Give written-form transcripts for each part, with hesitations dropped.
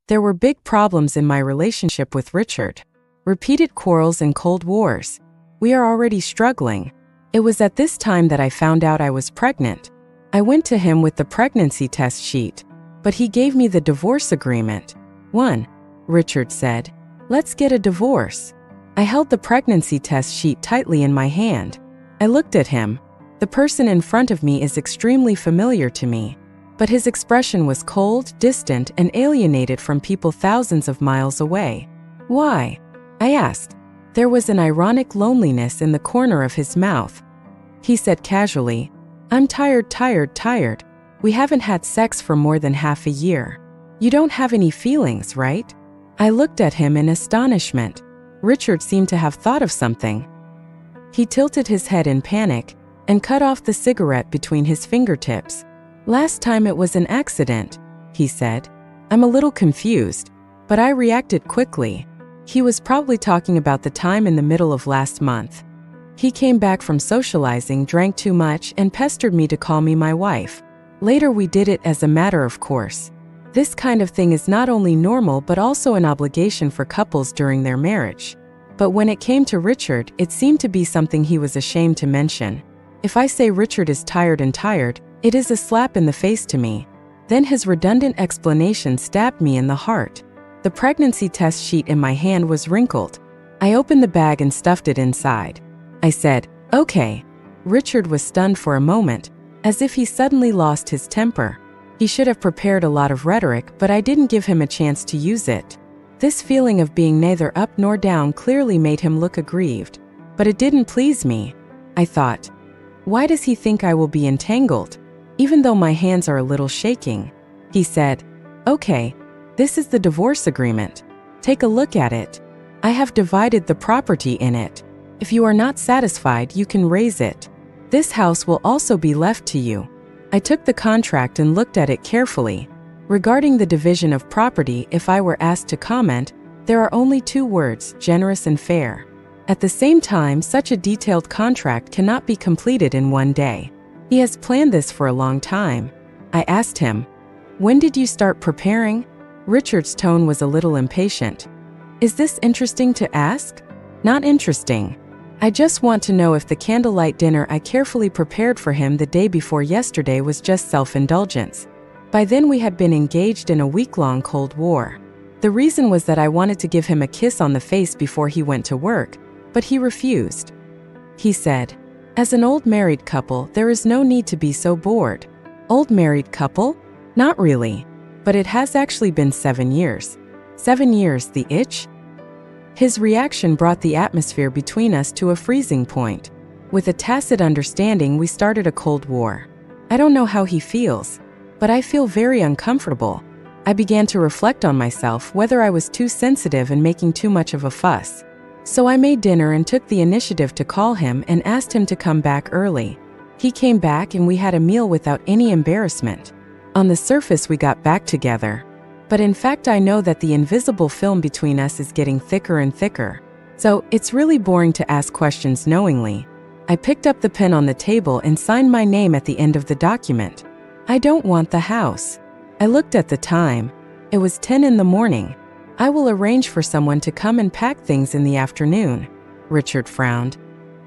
There were big problems in my relationship with Richard. Repeated quarrels and cold wars. We are already struggling. It was at this time that I found out I was pregnant. I went to him with the pregnancy test sheet, but he gave me the divorce agreement. Richard said, "Let's get a divorce." I held the pregnancy test sheet tightly in my hand. I looked at him. The person in front of me is extremely familiar to me, but his expression was cold, distant, and alienated from people thousands of miles away. "Why?" I asked. There was an ironic loneliness in the corner of his mouth. He said casually, "I'm tired. We haven't had sex for more than half a year. You don't have any feelings, right?" I looked at him in astonishment. Richard seemed to have thought of something. He tilted his head in panic and cut off the cigarette between his fingertips. "Last time it was an accident," he said. I'm a little confused, but I reacted quickly. He was probably talking about the time in the middle of last month. He came back from socializing, drank too much, and pestered me to call me my wife. Later we did it as a matter of course. This kind of thing is not only normal but also an obligation for couples during their marriage. But when it came to Richard, it seemed to be something he was ashamed to mention. If I say Richard is tired, it is a slap in the face to me. Then his redundant explanation stabbed me in the heart. The pregnancy test sheet in my hand was wrinkled. I opened the bag and stuffed it inside. I said, "Okay." Richard was stunned for a moment, as if he suddenly lost his temper. He should have prepared a lot of rhetoric, but I didn't give him a chance to use it. This feeling of being neither up nor down clearly made him look aggrieved. But it didn't please me. I thought, why does he think I will be entangled? Even though my hands are a little shaking. He said, "Okay, this is the divorce agreement. Take a look at it. I have divided the property in it. If you are not satisfied, you can raise it. This house will also be left to you." I took the contract and looked at it carefully. Regarding the division of property, if I were asked to comment, there are only two words: generous and fair. At the same time, such a detailed contract cannot be completed in one day. He has planned this for a long time. I asked him, "When did you start preparing?" Richard's tone was a little impatient. "Is this interesting to ask?" "Not interesting. I just want to know if the candlelight dinner I carefully prepared for him the day before yesterday was just self-indulgence." By then we had been engaged in a week-long cold war. The reason was that I wanted to give him a kiss on the face before he went to work, but he refused. He said, "As an old married couple, there is no need to be so bored." Old married couple? Not really. But it has actually been 7 years. 7 years, the itch? His reaction brought the atmosphere between us to a freezing point. With a tacit understanding, we started a cold war. I don't know how he feels, but I feel very uncomfortable. I began to reflect on myself, whether I was too sensitive and making too much of a fuss. So I made dinner and took the initiative to call him and asked him to come back early. He came back and we had a meal without any embarrassment. On the surface, we got back together. But in fact, I know that the invisible film between us is getting thicker and thicker. So it's really boring to ask questions knowingly. I picked up the pen on the table and signed my name at the end of the document. I don't want the house. I looked at the time. It was 10 in the morning. I will arrange for someone to come and pack things in the afternoon. Richard frowned.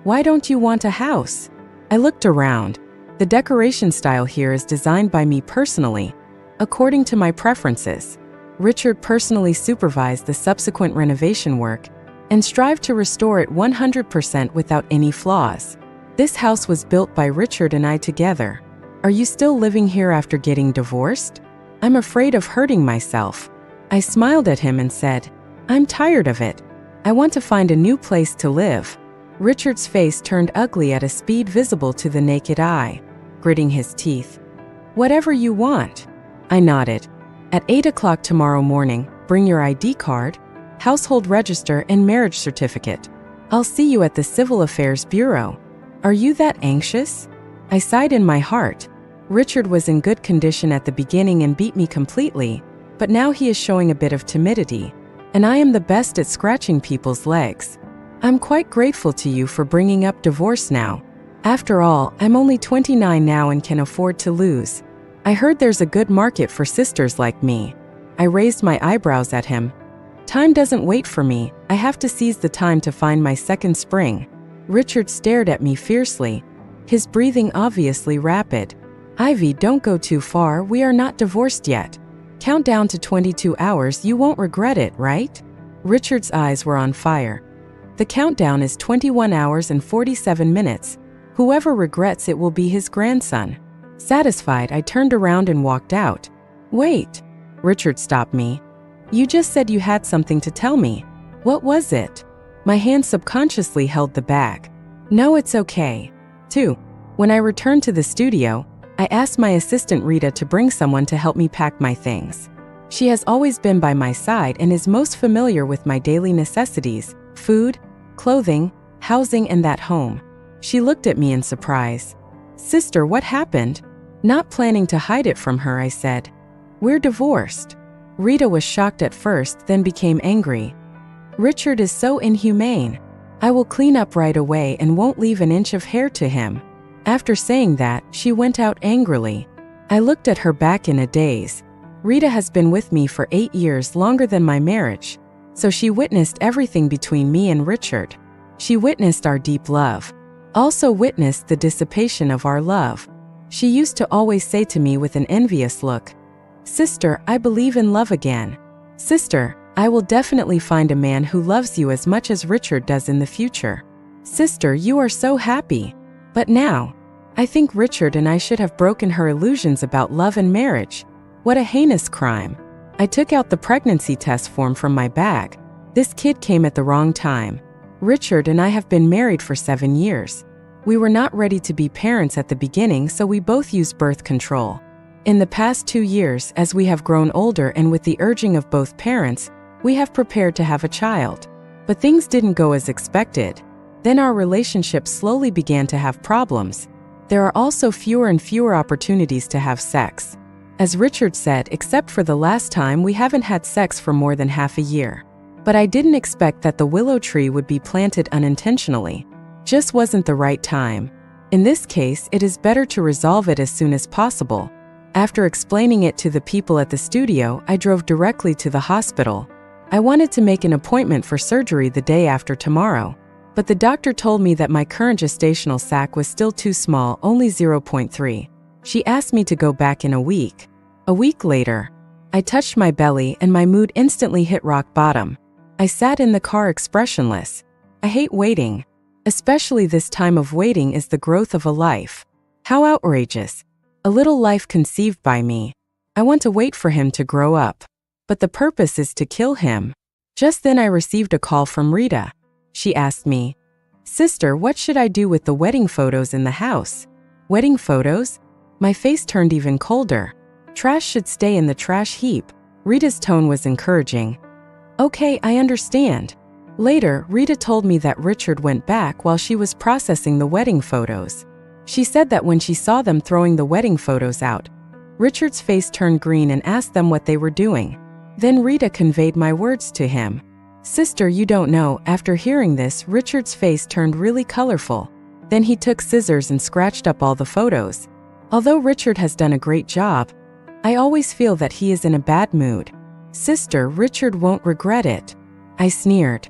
Why don't you want a house? I looked around. The decoration style here is designed by me personally, according to my preferences. Richard personally supervised the subsequent renovation work and strived to restore it 100% without any flaws. This house was built by Richard and I together. Are you still living here after getting divorced? I'm afraid of hurting myself. I smiled at him and said, I'm tired of it. I want to find a new place to live. Richard's face turned ugly at a speed visible to the naked eye, gritting his teeth. Whatever you want. I nodded. At 8 o'clock tomorrow morning, bring your ID card, household register, and marriage certificate. I'll see you at the Civil Affairs Bureau. Are you that anxious? I sighed in my heart. Richard was in good condition at the beginning and beat me completely, but now he is showing a bit of timidity, and I am the best at scratching people's legs. I'm quite grateful to you for bringing up divorce now. After all, I'm only 29 now and can afford to lose. I heard there's a good market for sisters like me. I raised my eyebrows at him. Time doesn't wait for me. I have to seize the time to find my second spring. Richard stared at me fiercely, his breathing obviously rapid. Ivy, don't go too far. We are not divorced yet. Count down to 22 hours. You won't regret it, right? Richard's eyes were on fire. The countdown is 21 hours and 47 minutes. Whoever regrets it will be his grandson. Satisfied, I turned around and walked out. Wait. Richard stopped me. You just said you had something to tell me. What was it? My hand subconsciously held the bag. No, it's okay. 2. When I returned to the studio, I asked my assistant Rita to bring someone to help me pack my things. She has always been by my side and is most familiar with my daily necessities: food, clothing, housing, and that home. She looked at me in surprise. Sister, what happened? Not planning to hide it from her, I said. We're divorced. Rita was shocked at first, then became angry. Richard is so inhumane. I will clean up right away and won't leave an inch of hair to him. After saying that, she went out angrily. I looked at her back in a daze. Rita has been with me for 8 years, longer than my marriage. So she witnessed everything between me and Richard. She witnessed our deep love. Also witnessed the dissipation of our love. She used to always say to me with an envious look, Sister, I believe in love again. Sister, I will definitely find a man who loves you as much as Richard does in the future. Sister, you are so happy. But now, I think Richard and I should have broken her illusions about love and marriage. What a heinous crime. I took out the pregnancy test form from my bag. This kid came at the wrong time. Richard and I have been married for 7 years. We were not ready to be parents at the beginning, so we both used birth control. In the past 2 years, as we have grown older and with the urging of both parents, we have prepared to have a child. But things didn't go as expected. Then our relationship slowly began to have problems. There are also fewer and fewer opportunities to have sex. As Richard said, except for the last time, we haven't had sex for more than half a year. But I didn't expect that the willow tree would be planted unintentionally. Just wasn't the right time. In this case, it is better to resolve it as soon as possible. After explaining it to the people at the studio, I drove directly to the hospital. I wanted to make an appointment for surgery the day after tomorrow. But the doctor told me that my current gestational sac was still too small, only 0.3. She asked me to go back in a week. A week later, I touched my belly and my mood instantly hit rock bottom. I sat in the car expressionless. I hate waiting. Especially this time of waiting is the growth of a life. How outrageous. A little life conceived by me. I want to wait for him to grow up. But the purpose is to kill him. Just then I received a call from Rita. She asked me, Sister, what should I do with the wedding photos in the house? Wedding photos? My face turned even colder. Trash should stay in the trash heap. Rita's tone was encouraging. Okay, I understand. Later, Rita told me that Richard went back while she was processing the wedding photos. She said that when she saw them throwing the wedding photos out, Richard's face turned green and asked them what they were doing. Then Rita conveyed my words to him. Sister, you don't know, after hearing this, Richard's face turned really colorful. Then he took scissors and scratched up all the photos. Although Richard has done a great job, I always feel that he is in a bad mood. Sister, Richard won't regret it. I sneered.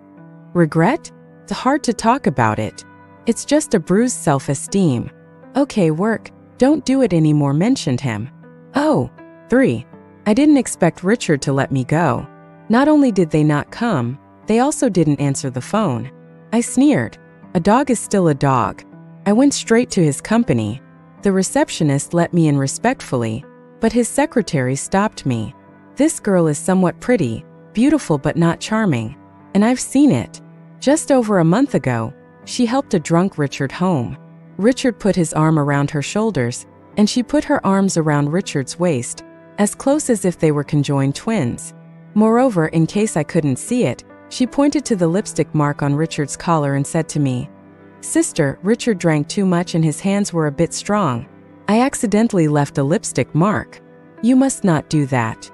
Regret? It's hard to talk about it. It's just a bruised self-esteem. Okay, work. Don't do it anymore, mentioned him. Oh, 3. I didn't expect Richard to let me go. Not only did they not come, they also didn't answer the phone. I sneered. A dog is still a dog. I went straight to his company. The receptionist let me in respectfully, but his secretary stopped me. This girl is somewhat pretty, beautiful but not charming. And I've seen it. Just over a month ago, she helped a drunk Richard home. Richard put his arm around her shoulders, and she put her arms around Richard's waist, as close as if they were conjoined twins. Moreover, in case I couldn't see it, she pointed to the lipstick mark on Richard's collar and said to me, Sister, Richard drank too much and his hands were a bit strong. I accidentally left a lipstick mark. You must not do that.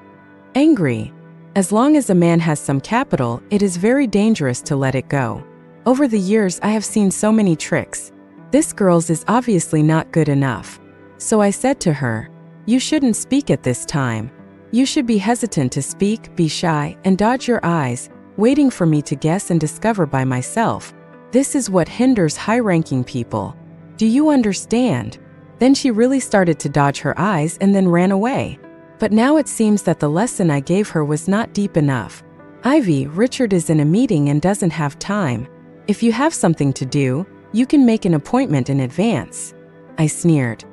Angry. As long as a man has some capital, it is very dangerous to let it go. Over the years, I have seen so many tricks. This girl's is obviously not good enough. So I said to her, You shouldn't speak at this time. You should be hesitant to speak, be shy, and dodge your eyes, waiting for me to guess and discover by myself. This is what hinders high-ranking people. Do you understand? Then she really started to dodge her eyes and then ran away. But now it seems that the lesson I gave her was not deep enough. Ivy, Richard is in a meeting and doesn't have time. If you have something to do, you can make an appointment in advance. I sneered.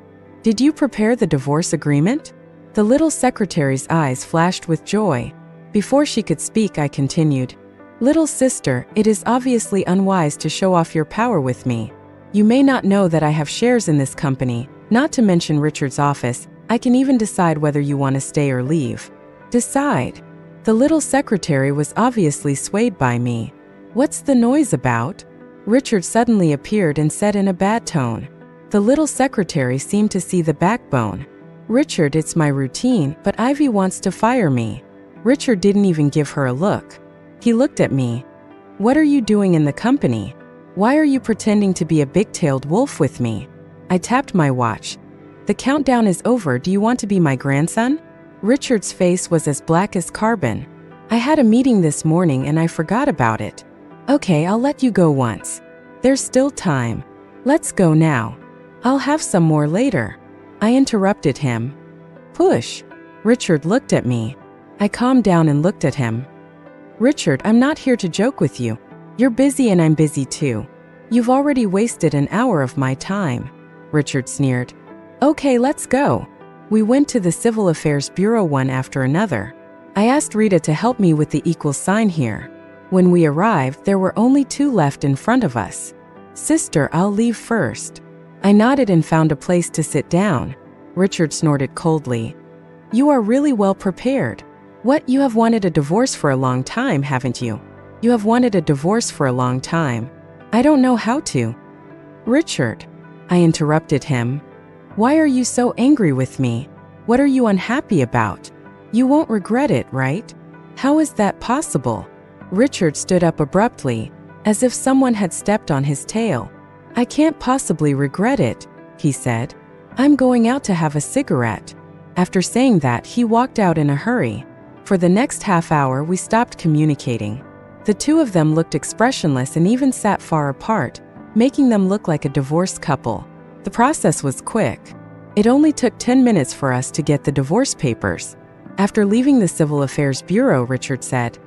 Did you prepare the divorce agreement? The little secretary's eyes flashed with joy. Before she could speak, I continued. Little sister, it is obviously unwise to show off your power with me. You may not know that I have shares in this company, not to mention Richard's office. I can even decide whether you want to stay or leave. Decide. The little secretary was obviously swayed by me. What's the noise about? Richard suddenly appeared and said in a bad tone. The little secretary seemed to see the backbone. Richard, it's my routine, but Ivy wants to fire me. Richard didn't even give her a look. He looked at me. What are you doing in the company? Why are you pretending to be a big-tailed wolf with me? I tapped my watch. The countdown is over. Do you want to be my grandson? Richard's face was as black as carbon. I had a meeting this morning and I forgot about it. Okay, I'll let you go once. There's still time. Let's go now. I'll have some more later. I interrupted him. Push. Richard looked at me. I calmed down and looked at him. Richard, I'm not here to joke with you. You're busy and I'm busy too. You've already wasted an hour of my time. Richard sneered. Okay, let's go. We went to the Civil Affairs Bureau one after another. I asked Rita to help me with the equal sign here. When we arrived, there were only 2 left in front of us. Sister, I'll leave first. I nodded and found a place to sit down. Richard snorted coldly. You are really well prepared. What, you have wanted a divorce for a long time, haven't you? You have wanted a divorce for a long time. I don't know how to. Richard, I interrupted him. Why are you so angry with me? What are you unhappy about? You won't regret it, right? How is that possible? Richard stood up abruptly, as if someone had stepped on his tail. I can't possibly regret it, he said. I'm going out to have a cigarette. After saying that, he walked out in a hurry. For the next half hour, we stopped communicating. The 2 of them looked expressionless and even sat far apart, making them look like a divorced couple. The process was quick. It only took 10 minutes for us to get the divorce papers. After leaving the Civil Affairs Bureau, Richard said,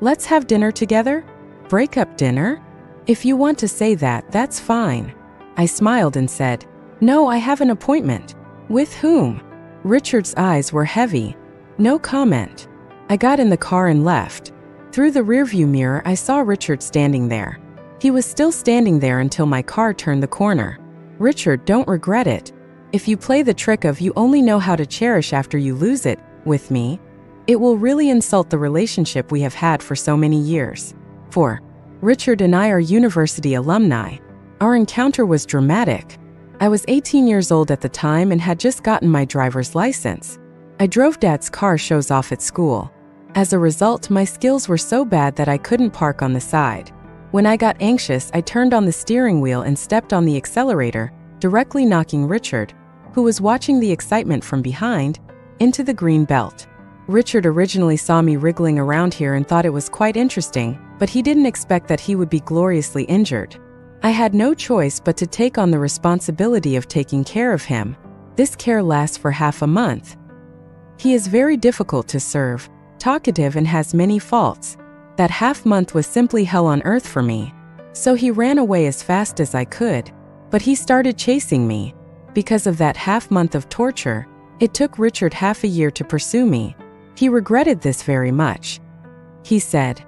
Let's have dinner together? Break-up dinner? If you want to say that, that's fine. I smiled and said, No, I have an appointment. With whom? Richard's eyes were heavy. No comment. I got in the car and left. Through the rearview mirror, I saw Richard standing there. He was still standing there until my car turned the corner. Richard, don't regret it. If you play the trick of you only know how to cherish after you lose it, with me, it will really insult the relationship we have had for so many years. 4. Richard and I are university alumni. Our encounter was dramatic. I was 18 years old at the time and had just gotten my driver's license. I drove Dad's car shows off at school. As a result, my skills were so bad that I couldn't park on the side. When I got anxious, I turned on the steering wheel and stepped on the accelerator, directly knocking Richard, who was watching the excitement from behind, into the green belt. Richard originally saw me wriggling around here and thought it was quite interesting, but he didn't expect that he would be gloriously injured. I had no choice but to take on the responsibility of taking care of him. This care lasts for half a month. He is very difficult to serve, talkative and has many faults. That half month was simply hell on earth for me. So he ran away as fast as I could. But he started chasing me. Because of that half month of torture, it took Richard half a year to pursue me. He regretted this very much. He said,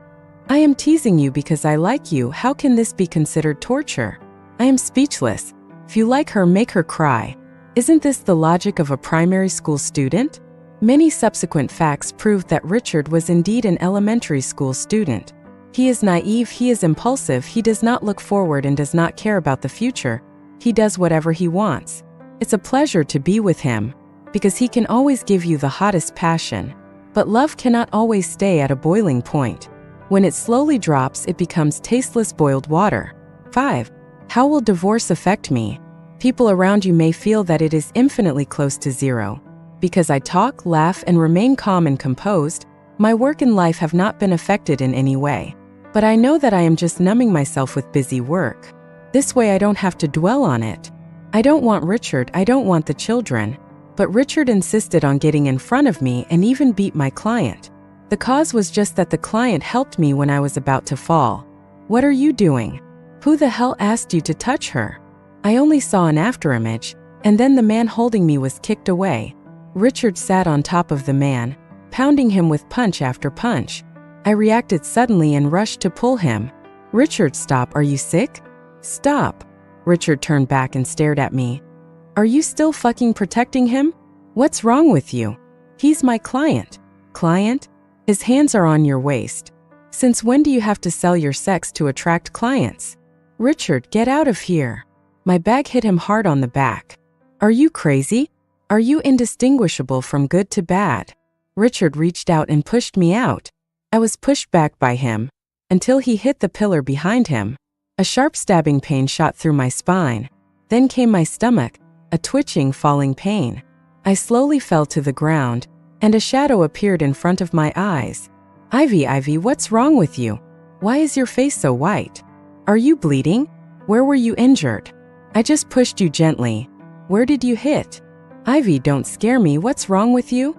I am teasing you because I like you. How can this be considered torture? I am speechless. If you like her, make her cry. Isn't this the logic of a primary school student? Many subsequent facts proved that Richard was indeed an elementary school student. He is naive, he is impulsive, he does not look forward and does not care about the future. He does whatever he wants. It's a pleasure to be with him, because he can always give you the hottest passion. But love cannot always stay at a boiling point. When it slowly drops, it becomes tasteless boiled water. 5. How will divorce affect me? People around you may feel that it is infinitely close to zero. Because I talk, laugh, and remain calm and composed, my work and life have not been affected in any way. But I know that I am just numbing myself with busy work. This way I don't have to dwell on it. I don't want Richard, I don't want the children. But Richard insisted on getting in front of me and even beat my client. The cause was just that the client helped me when I was about to fall. What are you doing? Who the hell asked you to touch her? I only saw an afterimage, and then the man holding me was kicked away. Richard sat on top of the man, pounding him with punch after punch. I reacted suddenly and rushed to pull him. Richard, stop, are you sick? Stop. Richard turned back and stared at me. Are you still fucking protecting him? What's wrong with you? He's my client. Client? His hands are on your waist. Since when do you have to sell your sex to attract clients? Richard, get out of here. My bag hit him hard on the back. Are you crazy? Are you indistinguishable from good to bad? Richard reached out and pushed me out. I was pushed back by him until he hit the pillar behind him. A sharp stabbing pain shot through my spine. Then came my stomach, a twitching, falling pain. I slowly fell to the ground, and a shadow appeared in front of my eyes. Ivy, what's wrong with you? Why is your face so white? Are you bleeding? Where were you injured? I just pushed you gently. Where did you hit? Ivy, don't scare me, what's wrong with you?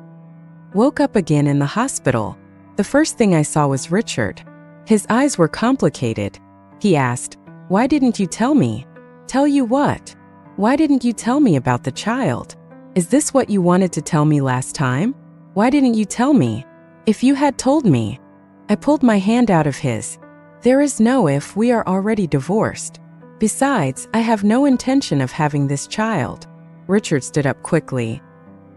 Woke up again in the hospital. The first thing I saw was Richard. His eyes were complicated. He asked, why didn't you tell me? Tell you what? Why didn't you tell me about the child? Is this what you wanted to tell me last time? Why didn't you tell me? If you had told me. I pulled my hand out of his. There is no if, we are already divorced. Besides, I have no intention of having this child. Richard stood up quickly.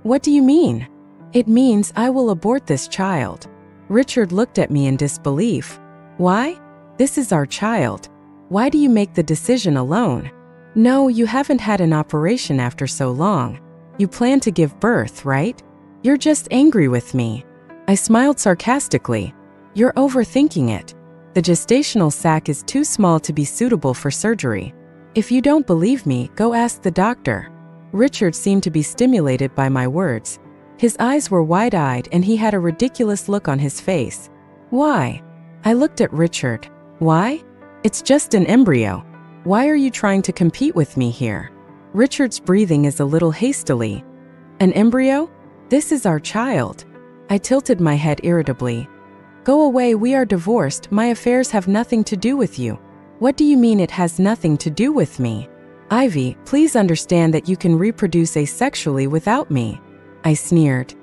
What do you mean? It means I will abort this child. Richard looked at me in disbelief. Why? This is our child. Why do you make the decision alone? No, you haven't had an operation after so long. You plan to give birth, right? You're just angry with me. I smiled sarcastically. You're overthinking it. The gestational sac is too small to be suitable for surgery. If you don't believe me, go ask the doctor. Richard seemed to be stimulated by my words. His eyes were wide-eyed and he had a ridiculous look on his face. Why? I looked at Richard. Why? It's just an embryo. Why are you trying to compete with me here? Richard's breathing is a little hastily. An embryo? This is our child. I tilted my head irritably. Go away, we are divorced, my affairs have nothing to do with you. What do you mean it has nothing to do with me? Ivy, please understand that you can reproduce asexually without me. I sneered.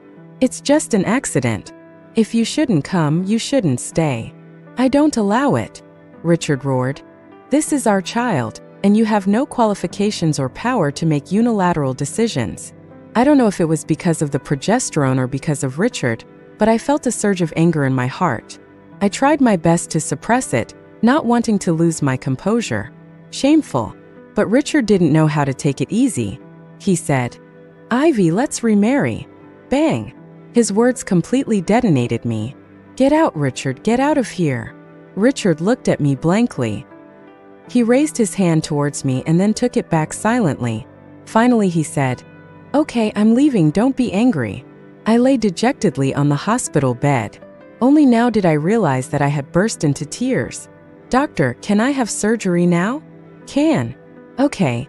It's just an accident. If you shouldn't come, you shouldn't stay. I don't allow it. Richard roared. This is our child, and you have no qualifications or power to make unilateral decisions. I don't know if it was because of the progesterone or because of Richard, but I felt a surge of anger in my heart. I tried my best to suppress it, not wanting to lose my composure. Shameful. But Richard didn't know how to take it easy. He said, Ivy, let's remarry. Bang. His words completely detonated me. Get out, Richard, get out of here. Richard looked at me blankly. He raised his hand towards me and then took it back silently. Finally, he said, Okay, I'm leaving, don't be angry. I lay dejectedly on the hospital bed. Only now did I realize that I had burst into tears. Doctor, can I have surgery now? Can. Okay.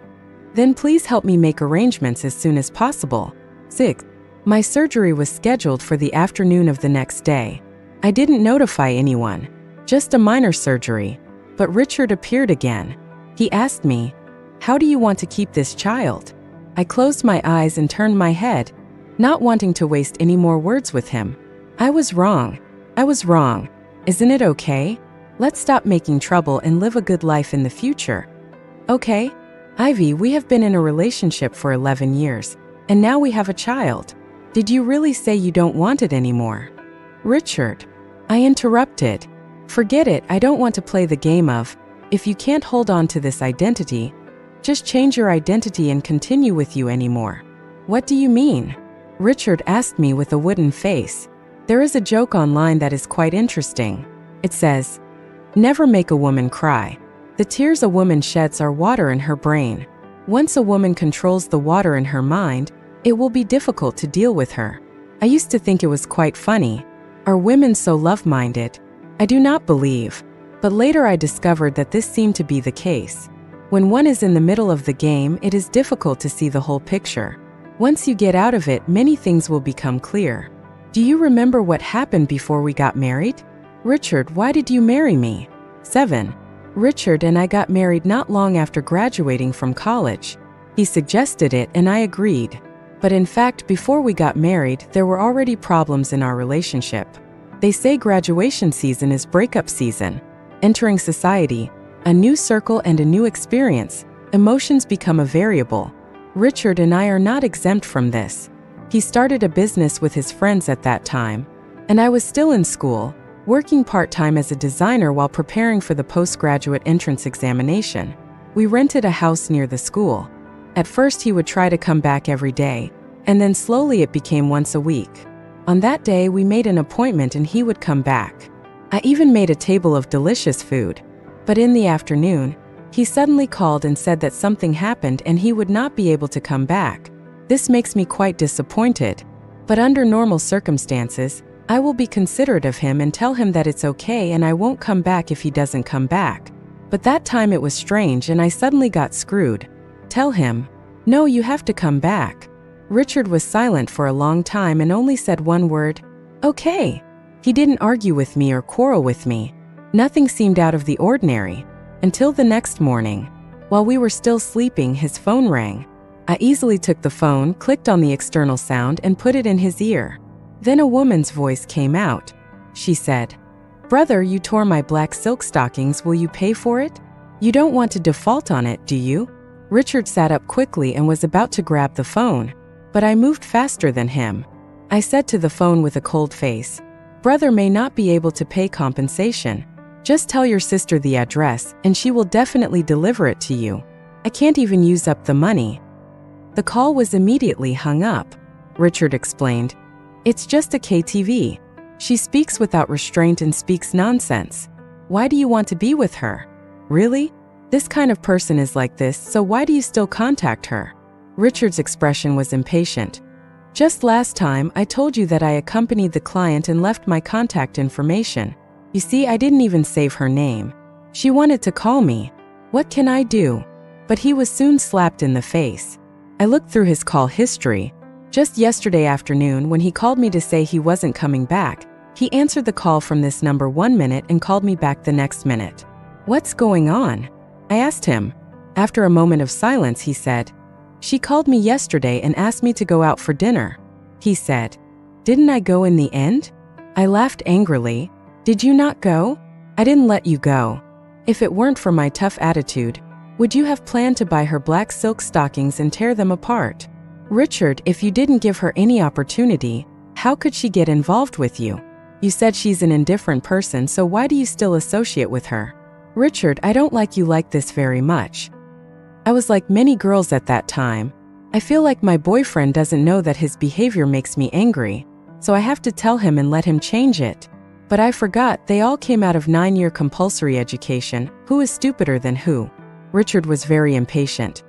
Then please help me make arrangements as soon as possible. 6. My surgery was scheduled for the afternoon of the next day. I didn't notify anyone. Just a minor surgery. But Richard appeared again. He asked me, How do you want to keep this child? I closed my eyes and turned my head, not wanting to waste any more words with him. I was wrong. I was wrong. Isn't it okay? Let's stop making trouble and live a good life in the future. Okay? Ivy, we have been in a relationship for 11 years, and now we have a child. Did you really say you don't want it anymore? Richard. I interrupted. Forget it, I don't want to play the game of, if you can't hold on to this identity, just change your identity and continue with you anymore. What do you mean? Richard asked me with a wooden face. There is a joke online that is quite interesting. It says, Never make a woman cry. The tears a woman sheds are water in her brain. Once a woman controls the water in her mind, It will be difficult to deal with her. I used to think it was quite funny. Are women so love-minded? I do not believe. But later I discovered that this seemed to be the case. When one is in the middle of the game, it is difficult to see the whole picture. Once you get out of it, many things will become clear. Do you remember what happened before we got married? Richard, why did you marry me? 7. Richard and I got married not long after graduating from college. He suggested it and I agreed. But in fact, before we got married, there were already problems in our relationship. They say graduation season is breakup season. Entering society, a new circle and a new experience, emotions become a variable. Richard and I are not exempt from this. He started a business with his friends at that time, and I was still in school, working part-time as a designer while preparing for the postgraduate entrance examination. We rented a house near the school. At first he would try to come back every day, and then slowly it became once a week. On that day we made an appointment and he would come back. I even made a table of delicious food. But in the afternoon, he suddenly called and said that something happened and he would not be able to come back. This makes me quite disappointed. But under normal circumstances, I will be considerate of him and tell him that it's okay and I won't come back if he doesn't come back. But that time it was strange and I suddenly got screwed. Tell him, no, you have to come back. Richard was silent for a long time and only said one word, okay. He didn't argue with me or quarrel with me. Nothing seemed out of the ordinary. Until the next morning. While we were still sleeping, his phone rang. I easily took the phone, clicked on the external sound, and put it in his ear. Then a woman's voice came out. She said, "Brother, you tore my black silk stockings, will you pay for it? You don't want to default on it, do you?" Richard sat up quickly and was about to grab the phone. But I moved faster than him. I said to the phone with a cold face, "Brother may not be able to pay compensation. Just tell your sister the address and she will definitely deliver it to you. I can't even use up the money." The call was immediately hung up. Richard explained, "It's just a KTV. She speaks without restraint and speaks nonsense. Why do you want to be with her? Really? This kind of person is like this, so why do you still contact her?" Richard's expression was impatient. "Just last time, I told you that I accompanied the client and left my contact information. You see, I didn't even save her name. She wanted to call me. What can I do?" But he was soon slapped in the face. I looked through his call history. Just yesterday afternoon, when he called me to say he wasn't coming back, he answered the call from this number 1 minute and called me back the next minute. What's going on? I asked him. After a moment of silence, he said, "She called me yesterday and asked me to go out for dinner." He said, "Didn't I go in the end?" I laughed angrily. "Did you not go? I didn't let you go. If it weren't for my tough attitude, would you have planned to buy her black silk stockings and tear them apart? Richard, if you didn't give her any opportunity, how could she get involved with you? You said she's an indifferent person, so why do you still associate with her? Richard, I don't like you like this very much." I was like many girls at that time. I feel like my boyfriend doesn't know that his behavior makes me angry, so I have to tell him and let him change it. But I forgot they all came out of 9-year compulsory education. Who is stupider than who? Richard was very impatient.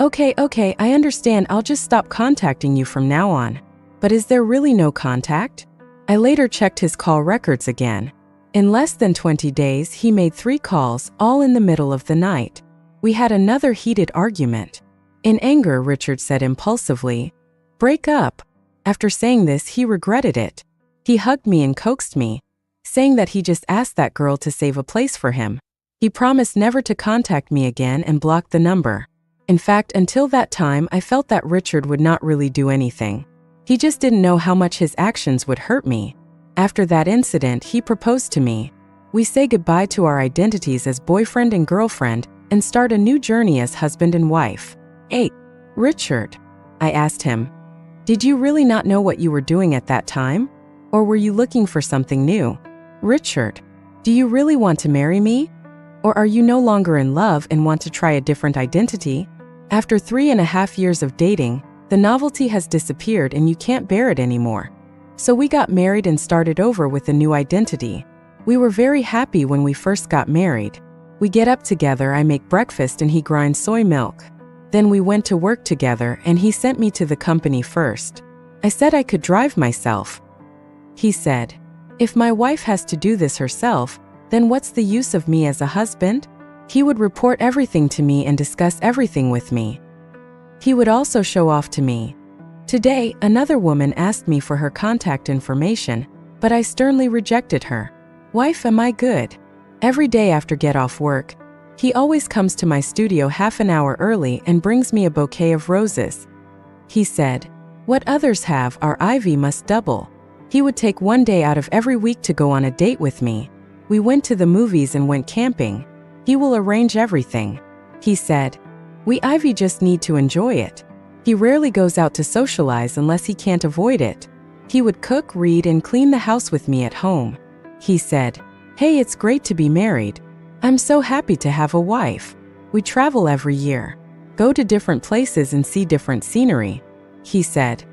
Okay, I understand. I'll just stop contacting you from now on. But is there really no contact? I later checked his call records again. In less than 20 days, he made 3 calls, all in the middle of the night. We had another heated argument. In anger, Richard said impulsively, "Break up." After saying this, he regretted it. He hugged me and coaxed me, saying that he just asked that girl to save a place for him. He promised never to contact me again and blocked the number. In fact, until that time, I felt that Richard would not really do anything. He just didn't know how much his actions would hurt me. After that incident, he proposed to me. We say goodbye to our identities as boyfriend and girlfriend and start a new journey as husband and wife. 8. Richard, I asked him, did you really not know what you were doing at that time? Or were you looking for something new? Richard, do you really want to marry me? Or are you no longer in love and want to try a different identity? After 3.5 years of dating, the novelty has disappeared and you can't bear it anymore. So we got married and started over with a new identity. We were very happy when we first got married. We get up together, I make breakfast and he grinds soy milk. Then we went to work together and he sent me to the company first. I said I could drive myself. He said, "If my wife has to do this herself, then what's the use of me as a husband?" He would report everything to me and discuss everything with me. He would also show off to me. Today, another woman asked me for her contact information, but I sternly rejected her. Wife, am I good? Every day after get off work, he always comes to my studio half an hour early and brings me a bouquet of roses. He said, "What others have, our Ivy must double." He would take one day out of every week to go on a date with me. We went to the movies and went camping. He will arrange everything. He said, "We Ivy just need to enjoy it." He rarely goes out to socialize unless he can't avoid it. He would cook, read, and clean the house with me at home. He said, "Hey, it's great to be married. I'm so happy to have a wife. We travel every year, go to different places and see different scenery." He said,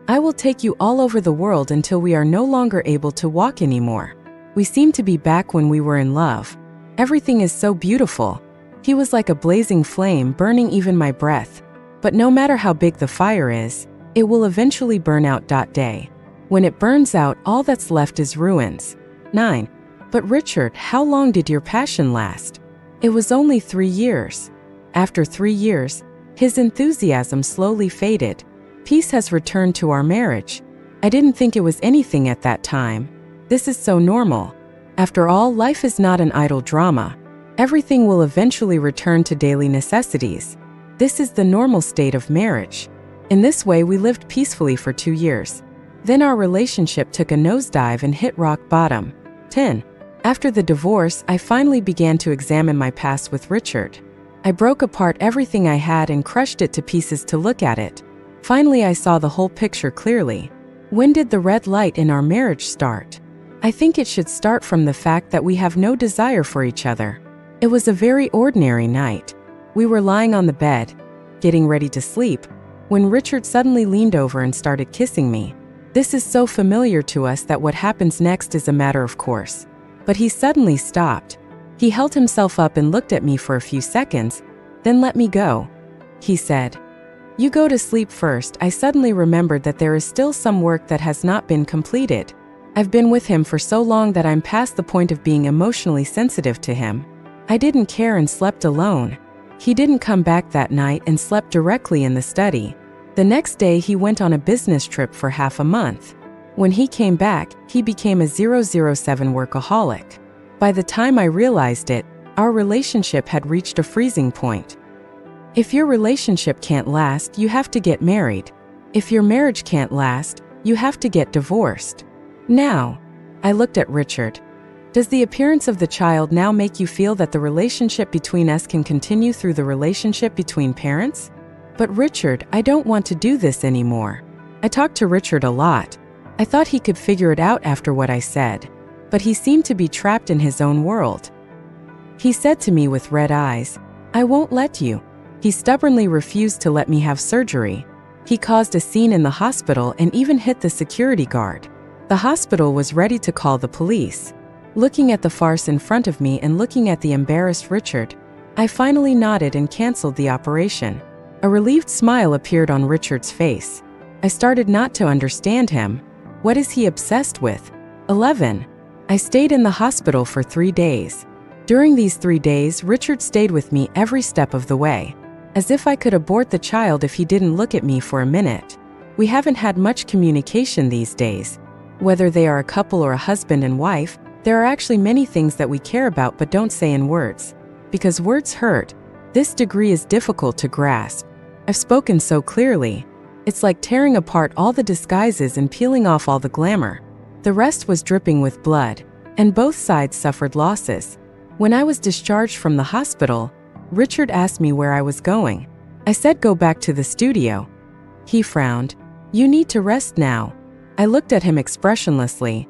"I will take you all over the world until we are no longer able to walk anymore." We seem to be back when we were in love. Everything is so beautiful. He was like a blazing flame burning even my breath. But no matter how big the fire is, it will eventually burn out. Day. When it burns out, all that's left is ruins. 9. But Richard, how long did your passion last? It was only 3 years. After 3 years, his enthusiasm slowly faded. Peace has returned to our marriage. I didn't think it was anything at that time. This is so normal. After all, life is not an idle drama. Everything will eventually return to daily necessities. This is the normal state of marriage. In this way, we lived peacefully for 2 years. Then our relationship took a nosedive and hit rock bottom. 10. After the divorce, I finally began to examine my past with Richard. I broke apart everything I had and crushed it to pieces to look at it. Finally, I saw the whole picture clearly. When did the red light in our marriage start? I think it should start from the fact that we have no desire for each other. It was a very ordinary night. We were lying on the bed, getting ready to sleep, when Richard suddenly leaned over and started kissing me. This is so familiar to us that what happens next is a matter of course. But he suddenly stopped. He held himself up and looked at me for a few seconds, then let me go. He said, "You go to sleep first." I suddenly remembered that there is still some work that has not been completed. I've been with him for so long that I'm past the point of being emotionally sensitive to him. I didn't care and slept alone. He didn't come back that night and slept directly in the study. The next day he went on a business trip for half a month. When he came back, he became a 007 workaholic. By the time I realized it, our relationship had reached a freezing point. If your relationship can't last, you have to get married. If your marriage can't last, you have to get divorced. Now, I looked at Richard. Does the appearance of the child now make you feel that the relationship between us can continue through the relationship between parents? But Richard, I don't want to do this anymore. I talked to Richard a lot. I thought he could figure it out after what I said. But he seemed to be trapped in his own world. He said to me with red eyes, "I won't let you." He stubbornly refused to let me have surgery. He caused a scene in the hospital and even hit the security guard. The hospital was ready to call the police. Looking at the farce in front of me and looking at the embarrassed Richard, I finally nodded and canceled the operation. A relieved smile appeared on Richard's face. I started not to understand him. What is he obsessed with? 11. I stayed in the hospital for 3 days. During these 3 days, Richard stayed with me every step of the way, as if I could abort the child if he didn't look at me for a minute. We haven't had much communication these days. Whether they are a couple or a husband and wife, there are actually many things that we care about but don't say in words. Because words hurt. This degree is difficult to grasp. I've spoken so clearly. It's like tearing apart all the disguises and peeling off all the glamour. The rest was dripping with blood, and both sides suffered losses. When I was discharged from the hospital, Richard asked me where I was going. I said go back to the studio. He frowned. "You need to rest now." I looked at him expressionlessly.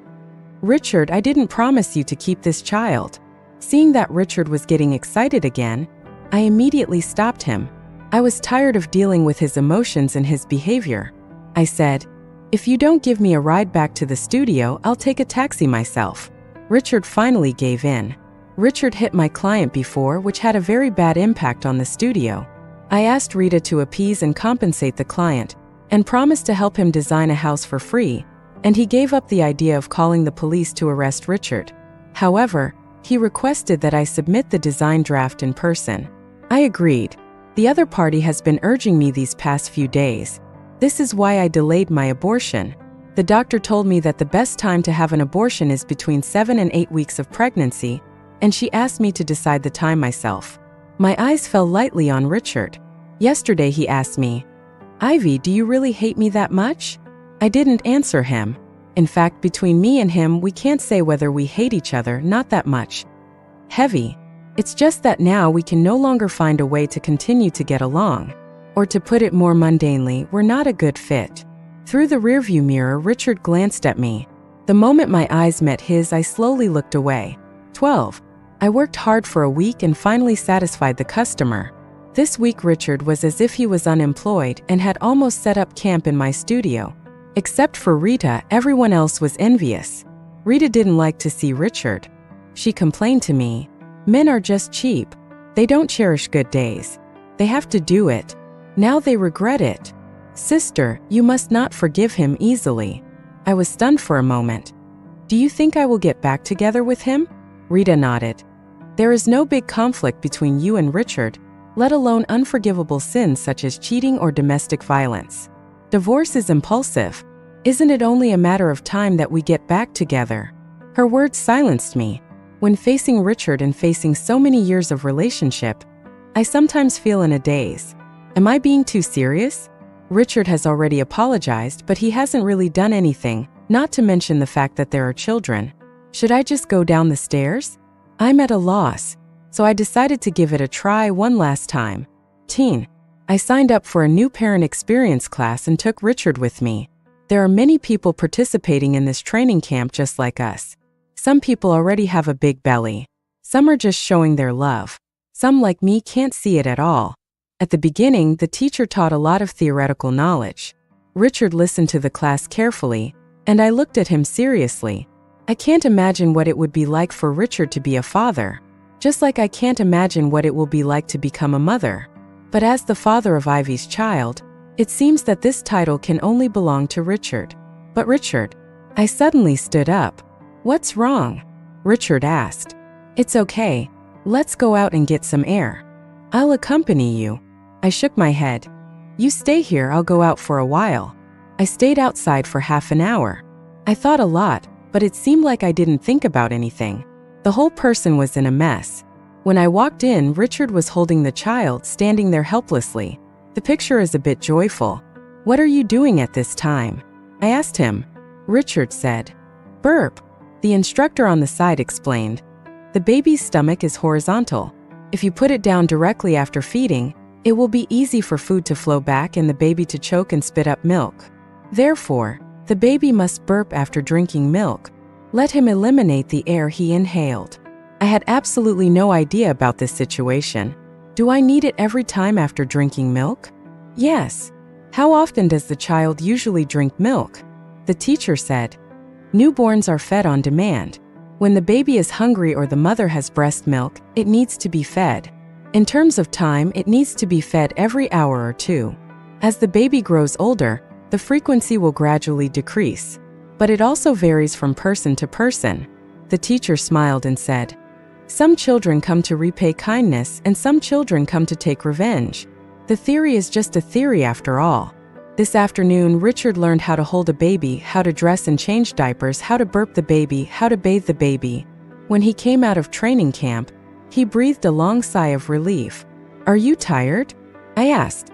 "Richard, I didn't promise you to keep this child." Seeing that Richard was getting excited again, I immediately stopped him. I was tired of dealing with his emotions and his behavior. I said, "If you don't give me a ride back to the studio, I'll take a taxi myself." Richard finally gave in. Richard hit my client before, which had a very bad impact on the studio. I asked Rita to appease and compensate the client, and promised to help him design a house for free, and he gave up the idea of calling the police to arrest Richard. However, he requested that I submit the design draft in person. I agreed. The other party has been urging me these past few days. This is why I delayed my abortion. The doctor told me that the best time to have an abortion is between 7 and 8 weeks of pregnancy, and she asked me to decide the time myself. My eyes fell lightly on Richard. Yesterday he asked me, "Ivy, do you really hate me that much?" I didn't answer him. In fact, between me and him, we can't say whether we hate each other, not that much. Heavy. It's just that now we can no longer find a way to continue to get along. Or to put it more mundanely, we're not a good fit. Through the rearview mirror, Richard glanced at me. The moment my eyes met his, I slowly looked away. 12. I worked hard for a week and finally satisfied the customer. This week Richard was as if he was unemployed and had almost set up camp in my studio. Except for Rita, everyone else was envious. Rita didn't like to see Richard. She complained to me, "Men are just cheap. They don't cherish good days. They have to do it. Now they regret it. Sister, you must not forgive him easily." I was stunned for a moment. "Do you think I will get back together with him?" Rita nodded. "There is no big conflict between you and Richard, let alone unforgivable sins such as cheating or domestic violence. Divorce is impulsive. Isn't it only a matter of time that we get back together?" Her words silenced me. When facing Richard and facing so many years of relationship, I sometimes feel in a daze. Am I being too serious? Richard has already apologized, but he hasn't really done anything, not to mention the fact that there are children. Should I just go down the stairs? I'm at a loss, so I decided to give it a try one last time. Teen. I signed up for a new parent experience class and took Richard with me. There are many people participating in this training camp just like us. Some people already have a big belly. Some are just showing their love. Some, like me, can't see it at all. At the beginning, the teacher taught a lot of theoretical knowledge. Richard listened to the class carefully, and I looked at him seriously. I can't imagine what it would be like for Richard to be a father, just like I can't imagine what it will be like to become a mother. But as the father of Ivy's child, it seems that this title can only belong to Richard. But Richard, I suddenly stood up. "What's wrong?" Richard asked. "It's okay. Let's go out and get some air. I'll accompany you." I shook my head. "You stay here, I'll go out for a while." I stayed outside for half an hour. I thought a lot, but it seemed like I didn't think about anything. The whole person was in a mess. When I walked in, Richard was holding the child, standing there helplessly. The picture is a bit joyful. "What are you doing at this time?" I asked him. Richard said, "Burp." The instructor on the side explained, "The baby's stomach is horizontal. If you put it down directly after feeding, it will be easy for food to flow back and the baby to choke and spit up milk. Therefore, the baby must burp after drinking milk. Let him eliminate the air he inhaled." I had absolutely no idea about this situation. Do I need it every time after drinking milk? Yes. How often does the child usually drink milk? The teacher said, "Newborns are fed on demand. When the baby is hungry or the mother has breast milk, it needs to be fed. In terms of time, it needs to be fed every hour or two. As the baby grows older, the frequency will gradually decrease. But it also varies from person to person." The teacher smiled and said, "Some children come to repay kindness and some children come to take revenge. The theory is just a theory after all." This afternoon, Richard learned how to hold a baby, how to dress and change diapers, how to burp the baby, how to bathe the baby. When he came out of training camp, he breathed a long sigh of relief. "Are you tired?" I asked.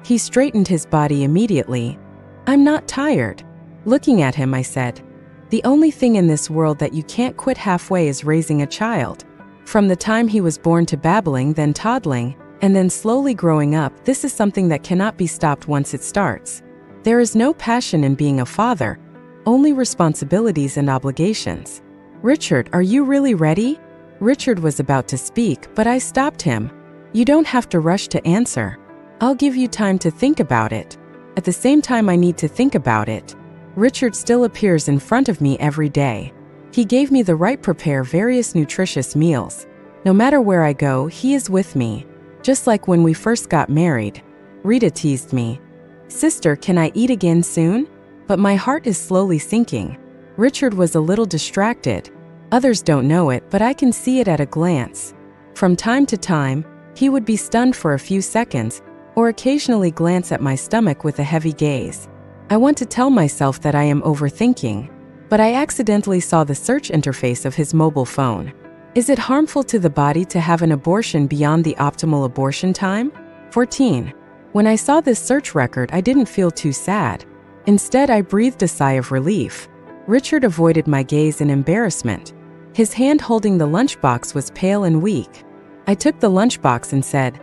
He straightened his body immediately. "I'm not tired." Looking at him, I said, "The only thing in this world that you can't quit halfway is raising a child. From the time he was born to babbling, then toddling, and then slowly growing up, this is something that cannot be stopped once it starts. There is no passion in being a father, only responsibilities and obligations." "Richard, are you really ready?" Richard was about to speak, but I stopped him. "You don't have to rush to answer. I'll give you time to think about it. At the same time I need to think about it. Richard still appears in front of me every day. He gave me the right prepare various nutritious meals. No matter where I go, he is with me. Just like when we first got married. Rita teased me. Sister, can I eat again soon? But my heart is slowly sinking. Richard was a little distracted. Others don't know it, but I can see it at a glance. From time to time, he would be stunned for a few seconds, or occasionally glance at my stomach with a heavy gaze. I want to tell myself that I am overthinking, but I accidentally saw the search interface of his mobile phone. Is it harmful to the body to have an abortion beyond the optimal abortion time? 14. When I saw this search record, I didn't feel too sad. Instead, I breathed a sigh of relief. Richard avoided my gaze in embarrassment. His hand holding the lunchbox was pale and weak. I took the lunchbox and said,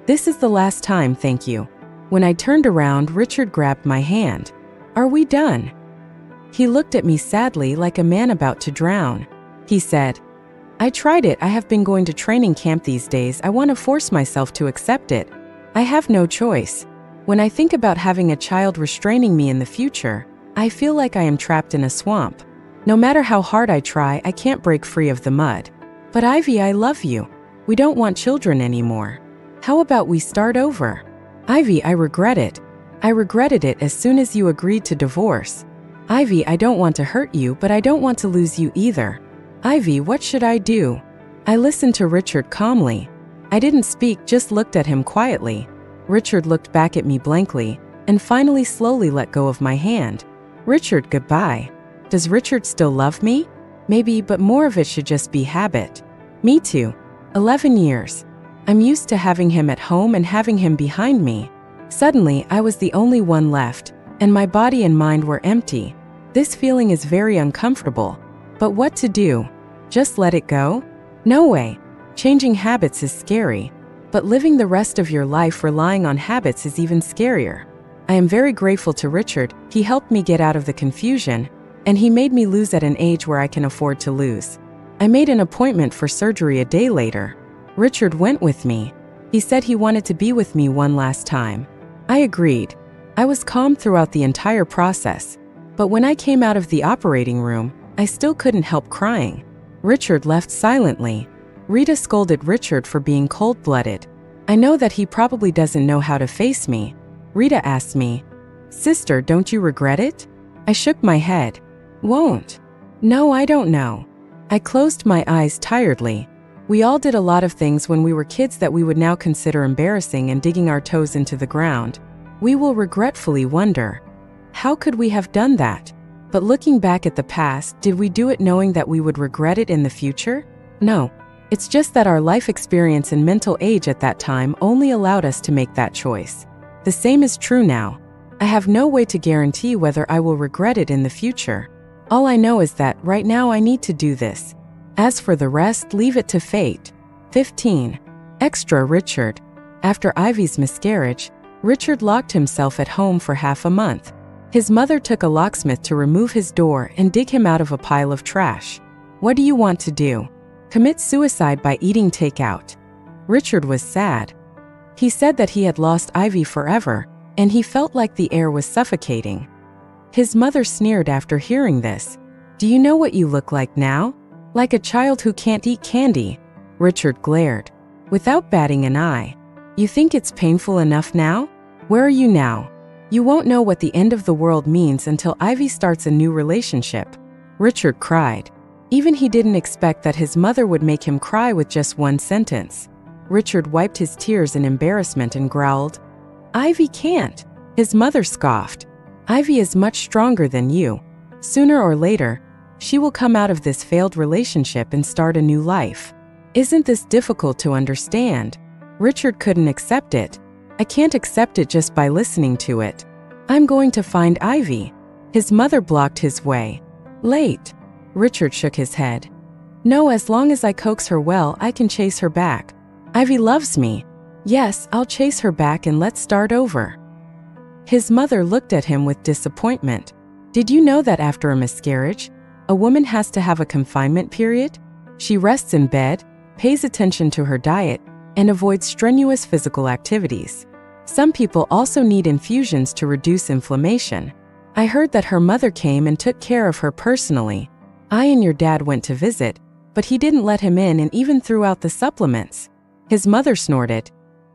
"This is the last time, thank you." When I turned around, Richard grabbed my hand. "Are we done?" He looked at me sadly, like a man about to drown. He said, "I tried it. I have been going to training camp these days. I want to force myself to accept it. I have no choice. When I think about having a child restraining me in the future, I feel like I am trapped in a swamp. No matter how hard I try, I can't break free of the mud. But Ivy, I love you. We don't want children anymore. How about we start over?" "Ivy, I regret it. I regretted it as soon as you agreed to divorce. Ivy, I don't want to hurt you, but I don't want to lose you either. Ivy, what should I do?" I listened to Richard calmly. I didn't speak, just looked at him quietly. Richard looked back at me blankly, and finally slowly let go of my hand. "Richard, goodbye. Does Richard still love me? Maybe, but more of it should just be habit." "Me too. 11 years. I'm used to having him at home and having him behind me. Suddenly, I was the only one left, and my body and mind were empty. This feeling is very uncomfortable. But what to do? Just let it go? No way. Changing habits is scary. But living the rest of your life relying on habits is even scarier. I am very grateful to Richard. He helped me get out of the confusion, and he made me lose at an age where I can afford to lose. I made an appointment for surgery a day later. Richard went with me. He said he wanted to be with me one last time. I agreed. I was calm throughout the entire process. But when I came out of the operating room, I still couldn't help crying. Richard left silently. Rita scolded Richard for being cold-blooded. I know that he probably doesn't know how to face me. Rita asked me, "Sister, don't you regret it?" I shook my head. "Won't. No, I don't know." I closed my eyes tiredly. We all did a lot of things when we were kids that we would now consider embarrassing and digging our toes into the ground. We will regretfully wonder, how could we have done that? But looking back at the past, did we do it knowing that we would regret it in the future? No. It's just that our life experience and mental age at that time only allowed us to make that choice. The same is true now. I have no way to guarantee whether I will regret it in the future. All I know is that right now I need to do this. As for the rest, leave it to fate. 15. Extra Richard. After Ivy's miscarriage, Richard locked himself at home for half a month. His mother took a locksmith to remove his door and dig him out of a pile of trash. "What do you want to do? Commit suicide by eating takeout?" Richard was sad. He said that he had lost Ivy forever, and he felt like the air was suffocating. His mother sneered after hearing this. "Do you know what you look like now? Like a child who can't eat candy." Richard glared, without batting an eye. "You think it's painful enough now? Where are you now? You won't know what the end of the world means until Ivy starts a new relationship." Richard cried. Even he didn't expect that his mother would make him cry with just one sentence. Richard wiped his tears in embarrassment and growled, "Ivy can't." His mother scoffed. "Ivy is much stronger than you. Sooner or later, she will come out of this failed relationship and start a new life. Isn't this difficult to understand?" Richard couldn't accept it. "I can't accept it just by listening to it. I'm going to find Ivy." His mother blocked his way. "Late." Richard shook his head. "No, as long as I coax her well, I can chase her back. Ivy loves me. Yes, I'll chase her back and let's start over." His mother looked at him with disappointment. "Did you know that after a miscarriage, a woman has to have a confinement period? She rests in bed, pays attention to her diet, and avoids strenuous physical activities. Some people also need infusions to reduce inflammation. I heard that her mother came and took care of her personally. I and your dad went to visit, but he didn't let him in and even threw out the supplements." His mother snorted.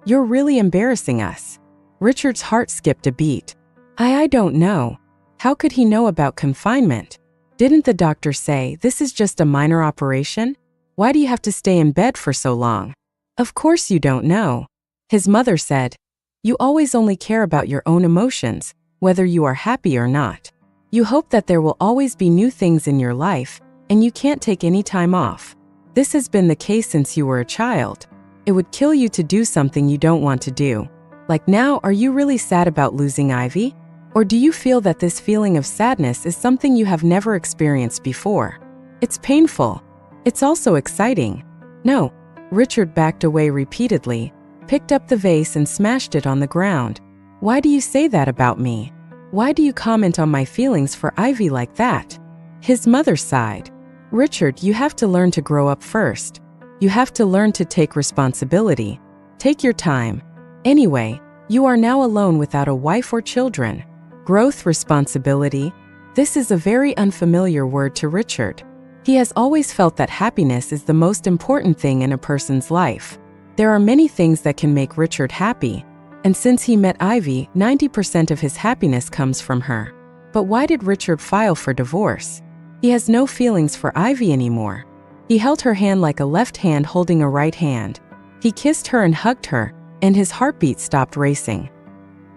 You're really embarrassing us." Richard's heart skipped a beat. I don't know. How could he know about confinement? Didn't the doctor say this is just a minor operation? Why do you have to stay in bed for so long? Of course you don't know. His mother said, "You always only care about your own emotions, whether you are happy or not. You hope that there will always be new things in your life, and you can't take any time off. This has been the case since you were a child. It would kill you to do something you don't want to do. Like now, are you really sad about losing Ivy? Or do you feel that this feeling of sadness is something you have never experienced before? It's painful. It's also exciting." "No." Richard backed away repeatedly, picked up the vase and smashed it on the ground. "Why do you say that about me? Why do you comment on my feelings for Ivy like that?" His mother sighed. "Richard, you have to learn to grow up first. You have to learn to take responsibility. Take your time. Anyway, you are now alone without a wife or children. Growth, responsibility. This is a very unfamiliar word to Richard. He has always felt that happiness is the most important thing in a person's life. There are many things that can make Richard happy, and since he met Ivy, 90% of his happiness comes from her. But why did Richard file for divorce? He has no feelings for Ivy anymore. He held her hand like a left hand holding a right hand. He kissed her and hugged her, and his heartbeat stopped racing.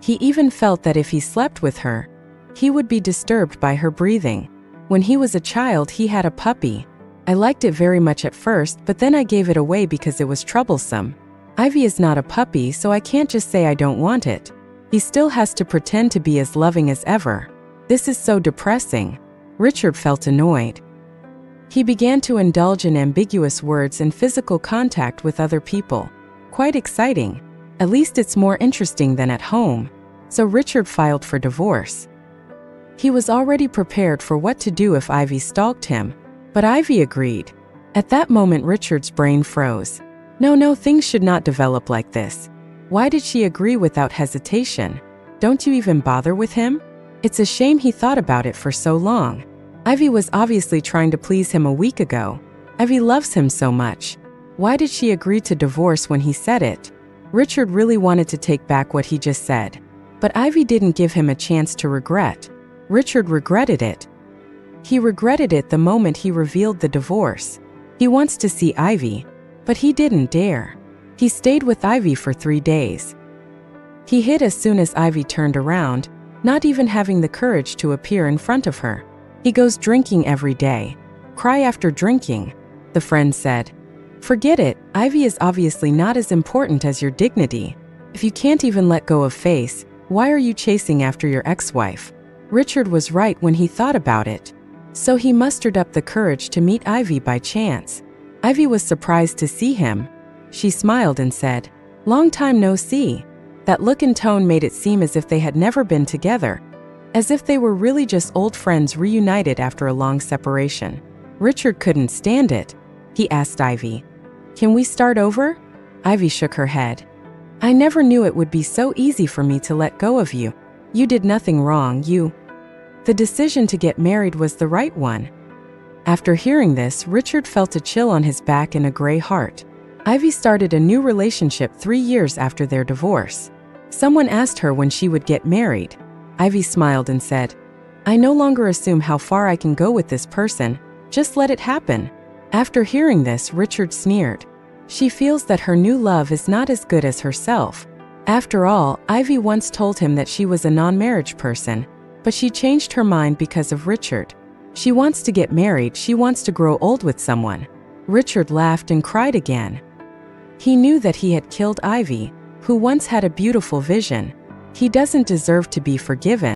He even felt that if he slept with her, he would be disturbed by her breathing. When he was a child, he had a puppy. I liked it very much at first, but then I gave it away because it was troublesome. Ivy is not a puppy, so I can't just say I don't want it. He still has to pretend to be as loving as ever. This is so depressing." Richard felt annoyed. He began to indulge in ambiguous words and physical contact with other people. Quite exciting. At least it's more interesting than at home. So Richard filed for divorce. He was already prepared for what to do if Ivy stalked him, but Ivy agreed. At that moment, Richard's brain froze. No, things should not develop like this. Why did she agree without hesitation? Don't you even bother with him? It's a shame he thought about it for so long. Ivy was obviously trying to please him a week ago. Ivy loves him so much. Why did she agree to divorce when he said it? Richard really wanted to take back what he just said, but Ivy didn't give him a chance to regret. Richard regretted it. He regretted it the moment he revealed the divorce. He wants to see Ivy, but he didn't dare. He stayed with Ivy for 3 days. He hid as soon as Ivy turned around, not even having the courage to appear in front of her. He goes drinking every day. Cry after drinking, the friend said. Forget it, Ivy is obviously not as important as your dignity. If you can't even let go of Face, why are you chasing after your ex-wife? Richard was right when he thought about it. So he mustered up the courage to meet Ivy by chance. Ivy was surprised to see him. She smiled and said, "Long time no see." That look and tone made it seem as if they had never been together, as if they were really just old friends reunited after a long separation. Richard couldn't stand it. He asked Ivy, "Can we start over?" Ivy shook her head. "I never knew it would be so easy for me to let go of you. You did nothing wrong, The decision to get married was the right one." After hearing this, Richard felt a chill on his back and a gray heart. Ivy started a new relationship 3 years after their divorce. Someone asked her when she would get married. Ivy smiled and said, "I no longer assume how far I can go with this person, just let it happen." After hearing this, Richard sneered. She feels that her new love is not as good as herself. After all, Ivy once told him that she was a non-marriage person, but she changed her mind because of Richard. She wants to get married, she wants to grow old with someone. Richard laughed and cried again. He knew that he had killed Ivy, who once had a beautiful vision. He doesn't deserve to be forgiven.